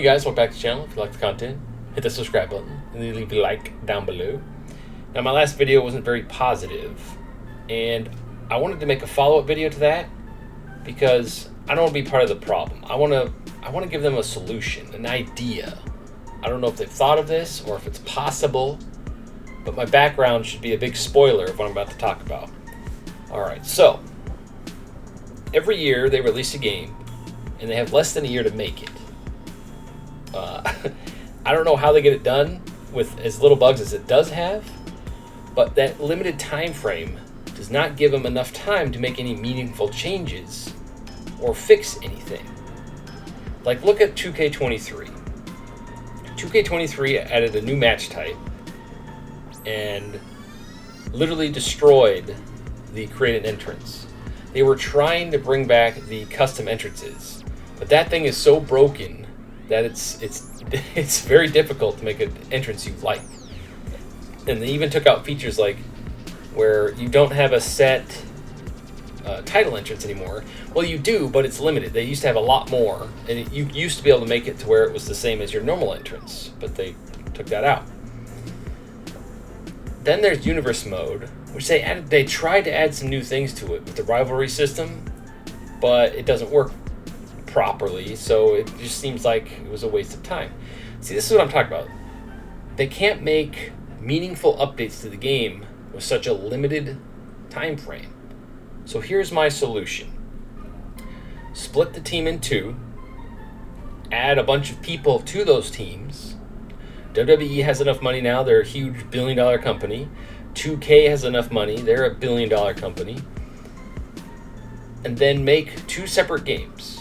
Hey guys, welcome back to the channel. If you like the content, hit the subscribe button and leave a like down below. Now, my last video wasn't very positive, and I wanted to make a follow-up video to that because I don't want to be part of the problem. I want to give them a solution, an idea. I don't know if they've thought of this or if it's possible, but my background should be a big spoiler of what I'm about to talk about. All right, so every year they release a game, and they have less than a year to make it. I don't know how they get it done with as little bugs as it does have, but that limited time frame does not give them enough time to make any meaningful changes or fix anything. Like, look at 2K23. 2K23 added a new match type and literally destroyed the created entrance. They were trying to bring back the custom entrances, but that thing is so broken that it's very difficult to make an entrance you like. And they even took out features like where you don't have a set title entrance anymore. Well, you do, but it's limited. They used to have a lot more, and you used to be able to make it to where it was the same as your normal entrance, but they took that out. Then there's Universe Mode, which they tried to add some new things to it with the rivalry system, but it doesn't work properly, so it just seems like it was a waste of time. See, this is what I'm talking about. They can't make meaningful updates to the game with such a limited time frame. So here's my solution. Split the team in two, add a bunch of people to those teams. WWE has enough money now, they're a huge billion-dollar company. 2K has enough money, they're a billion-dollar company. And then make two separate games.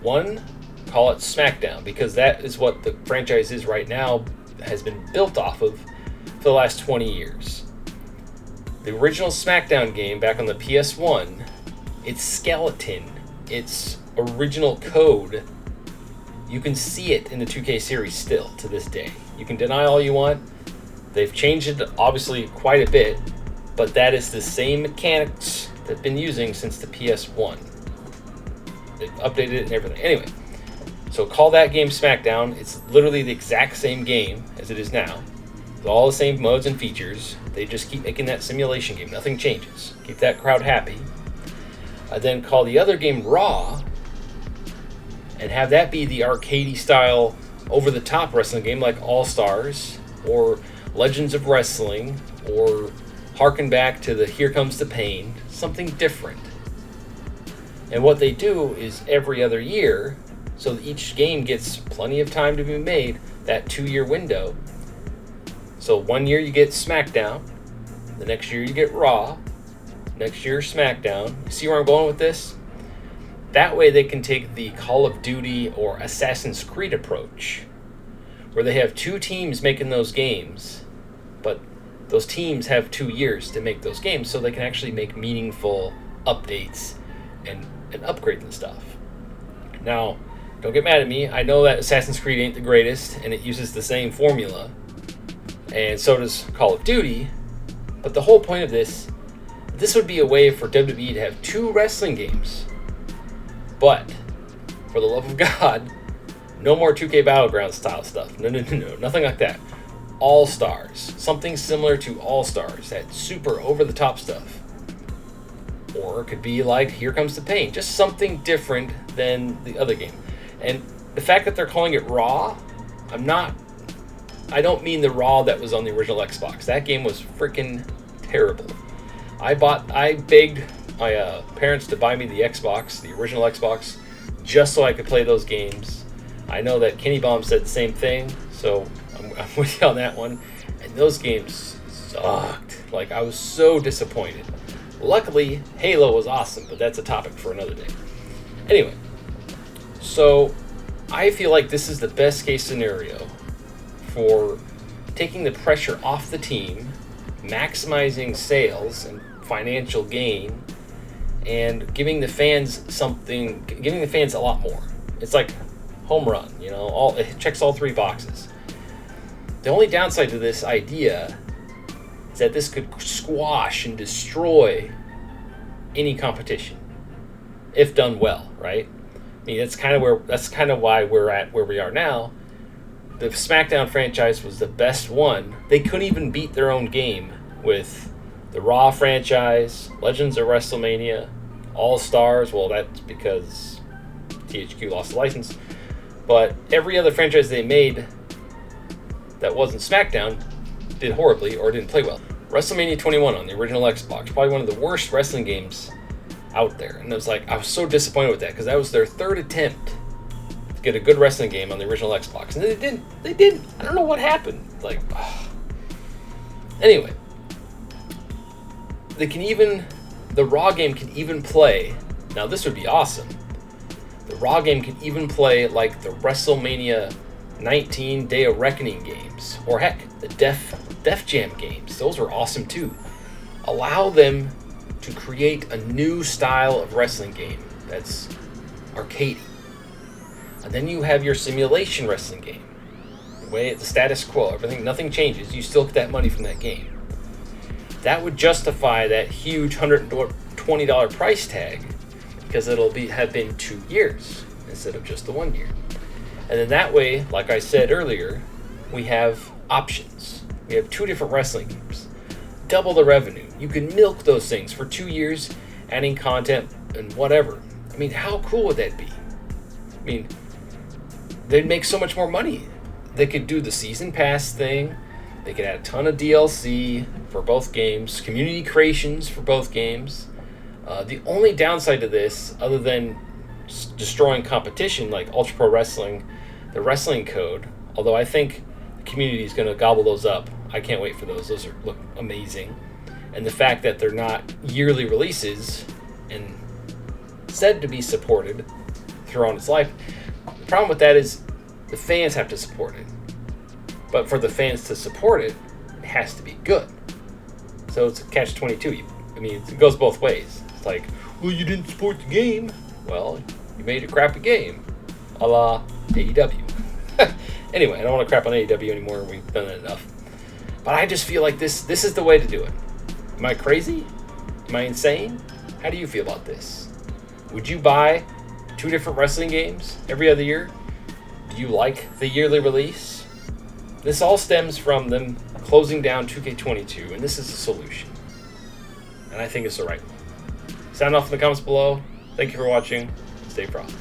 One, call it SmackDown, because that is what the franchise is right now, has been built off of for the last 20 years. The original SmackDown game back on the PS1, its skeleton, its original code, you can see it in the 2K series still to this day. You can deny all you want. They've changed it obviously quite a bit, but that is the same mechanics they've been using since the PS1. They've updated it and everything. Anyway, so call that game SmackDown. It's literally the exact same game as it is now. With all the same modes and features. They just keep making that simulation game. Nothing changes. Keep that crowd happy. Then call the other game Raw and have that be the arcadey style over-the-top wrestling game like All Stars or Legends of Wrestling or harken back to the Here Comes the Pain. Something different. And what they do is every other year, so that each game gets plenty of time to be made, that 2-year window. So 1 year you get SmackDown, the next year you get Raw, next year SmackDown. You see where I'm going with this? That way they can take the Call of Duty or Assassin's Creed approach, where they have two teams making those games, but those teams have 2 years to make those games, so they can actually make meaningful updates and upgrades and stuff. Now, don't get mad at me. I know that Assassin's Creed ain't the greatest, and it uses the same formula, and so does Call of Duty, but the whole point of this would be a way for WWE to have two wrestling games. But, for the love of God, no more 2K Battleground style stuff. No, nothing like that. All Stars. Something similar to All Stars. That super over-the-top stuff. Or it could be like Here Comes the Pain. Just something different than the other game. And the fact that they're calling it Raw, I don't mean the Raw that was on the original Xbox. That game was freaking terrible. I begged my parents to buy me the Xbox, the original Xbox, just so I could play those games. I know that Kenny Baum said the same thing, so I'm with you on that one. And those games sucked. Like, I was so disappointed. Luckily, Halo was awesome, but that's a topic for another day. Anyway, so I feel like this is the best case scenario for taking the pressure off the team, maximizing sales and financial gain, and giving the fans a lot more. It's like home run, it checks all three boxes. The only downside to this idea is that this could squash and destroy any competition if done well, right? I mean, that's kind of why we're at where we are now, the SmackDown franchise was the best one, they couldn't even beat their own game with the Raw franchise, Legends of WrestleMania, All Stars. Well, that's because THQ lost the license. But every other franchise they made that wasn't SmackDown did horribly or didn't play well. WrestleMania 21 on the original Xbox, probably one of the worst wrestling games out there. And it was like, I was so disappointed with that because that was their third attempt to get a good wrestling game on the original Xbox. And they didn't. I don't know what happened. Like, anyway, the Raw game can even play. Now this would be awesome. The Raw game can even play like the WrestleMania 19 Day of Reckoning games, or heck, the Def Jam games. Those were awesome too. Allow them to create a new style of wrestling game that's arcadey. And then you have your simulation wrestling game. The status quo, nothing changes. You still get that money from that game. That would justify that huge $120 price tag because have been 2 years instead of just the 1 year. And then that way, like I said earlier, we have options. We have 2 different wrestling games. Double the revenue. You can milk those things for 2 years, adding content and whatever. I mean, how cool would that be? I mean, they'd make so much more money. They could do the season pass thing. They could add a ton of DLC for both games, community creations for both games. The only downside to this, other than destroying competition like Ultra Pro Wrestling, the wrestling code, although I think the community is going to gobble those up. I can't wait for those. Those look amazing. And the fact that they're not yearly releases and said to be supported throughout its life. The problem with that is the fans have to support it. But for the fans to support it, it has to be good. So it's a catch-22. I mean, it goes both ways. It's like, well, you didn't support the game. Well, you made a crappy game. A la AEW. Anyway, I don't want to crap on AEW anymore. We've done that enough. But I just feel like this is the way to do it. Am I crazy? Am I insane? How do you feel about this? Would you buy 2 different wrestling games every other year? Do you like the yearly release? This all stems from them closing down 2K22, and this is a solution. And I think it's the right one. Sound off in the comments below. Thank you for watching. Stay frosty.